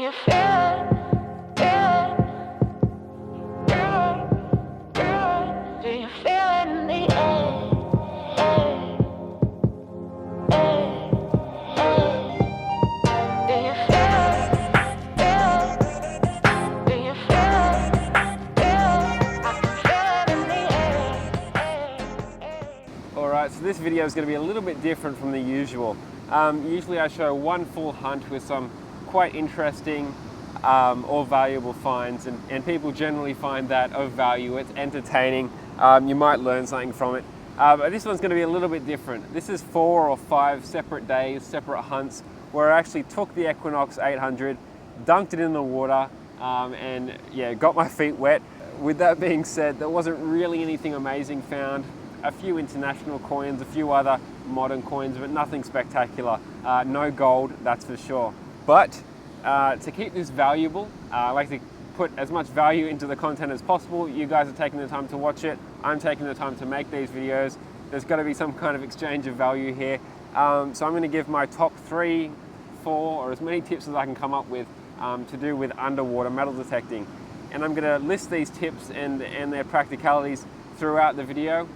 you feel it? Do you feel it in the air? Do you feel it? Do you feel it? I can feel it in the air. Alright, so this video is going to be a little bit different from the usual. Usually I show one full hunt with some quite interesting or valuable finds, and people generally find that of value. It's entertaining, you might learn something from it. But this one's going to be a little bit different. This is 4 or 5 separate days, separate hunts, where I actually took the Equinox 800, dunked it in the water, and yeah, got my feet wet. With that being said, there wasn't really anything amazing found. A few international coins, a few other modern coins, but nothing spectacular. No gold, that's for sure. But to keep this valuable, I like to put as much value into the content as possible. You guys are taking the time to watch it. I'm taking the time to make these videos. There's got to be some kind of exchange of value here. So I'm going to give my top 3, 4, or as many tips as I can come up with to do with underwater metal detecting. And I'm going to list these tips and their practicalities throughout the video.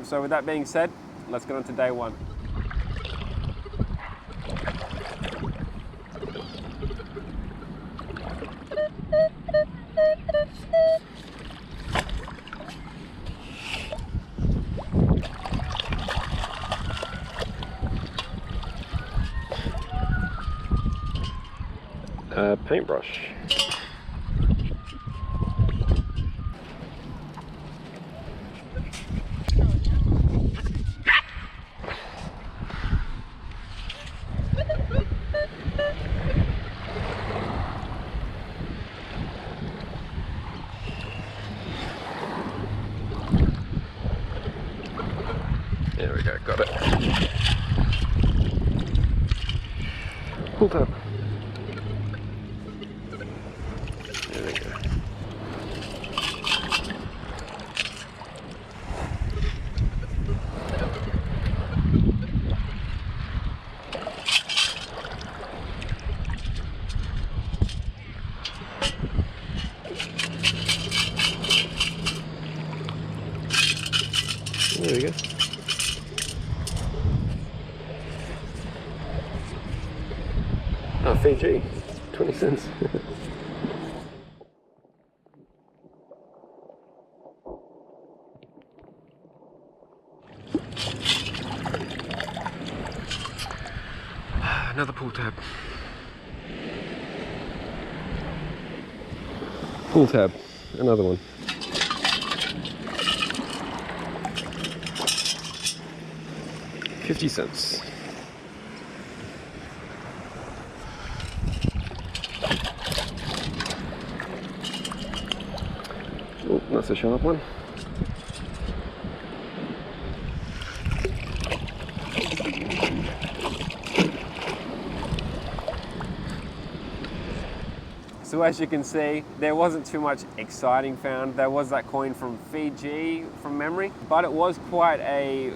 So with that being said, let's get on to day 1. Paintbrush. There we go, got it. Pull tab. There we go. There we go. Oh, Fiji, 20 cents. Another pull tab. Pull tab, another one. $0.50. Oh, that's a sharp one. So as you can see, there wasn't too much exciting found. There was that coin from Fiji from memory, but it was quite a,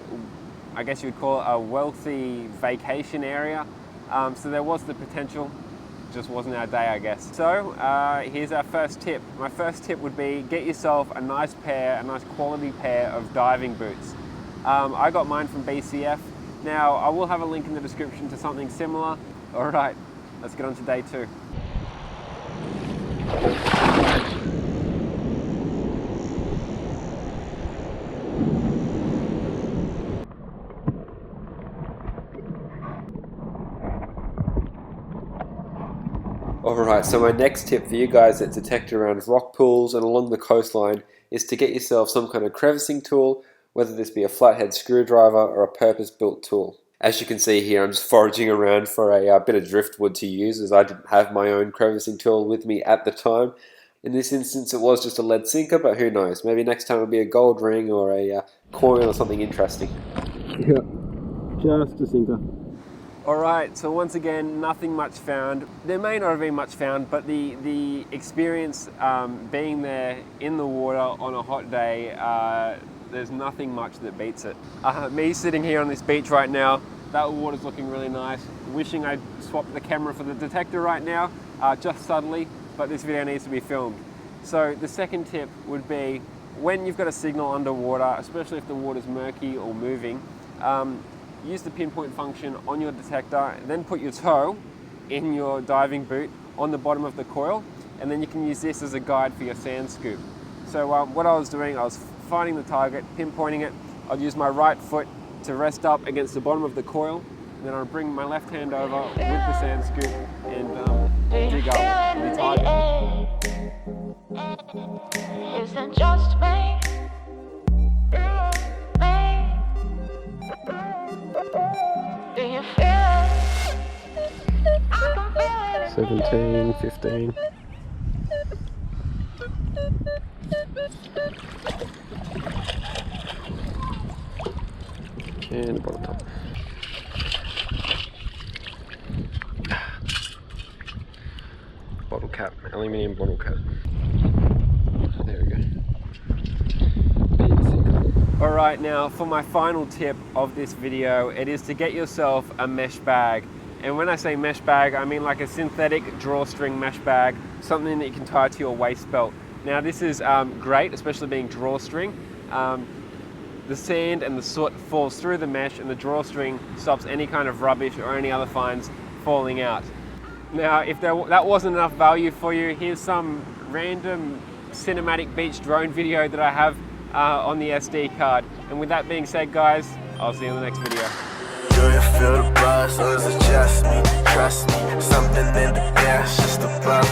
I guess you would call it a wealthy vacation area. So there was the potential, just wasn't our day, I guess. So here's our first tip. My first tip would be get yourself a nice quality pair of diving boots. I got mine from BCF. Now I will have a link in the description to something similar. All right, let's get on to day 2. Alright, so my next tip for you guys that detect around rock pools and along the coastline is to get yourself some kind of crevicing tool, whether this be a flathead screwdriver or a purpose-built tool. As you can see here, I'm just foraging around for a bit of driftwood to use, as I didn't have my own crevicing tool with me at the time. In this instance it was just a lead sinker, but who knows, maybe next time it'll be a gold ring or a coin or something interesting. Yeah, just a sinker. Alright, so once again, nothing much found. There may not have been much found, but the experience being there in the water on a hot day, there's nothing much that beats it. Me sitting here on this beach right now, that water's looking really nice. Wishing I'd swapped the camera for the detector right now, just subtly, but this video needs to be filmed. So the second tip would be when you've got a signal underwater, especially if the water's murky or moving, use the pinpoint function on your detector, and then put your toe in your diving boot on the bottom of the coil, and then you can use this as a guide for your sand scoop. So what I was doing, I was finding the target, pinpointing it. I'd use my right foot to rest up against the bottom of the coil, and then I'd bring my left hand over with the sand scoop and dig up the target. Isn't just me. Do you feel it? I can feel it. 17, 15. And a bottle top. Bottle cap, aluminium bottle cap. There we go. Alright, now for my final tip of this video, it is to get yourself a mesh bag. And when I say mesh bag, I mean like a synthetic drawstring mesh bag, something that you can tie to your waist belt. Now this is great, especially being drawstring. The sand and the soot falls through the mesh, and the drawstring stops any kind of rubbish or any other fines falling out. Now, if that wasn't enough value for you, here's some random cinematic beach drone video that I have on the SD card. And with that being said, guys, I'll see you in the next video. Do you feel the buzz, or is it just me? Trust me, something in the air, it's just above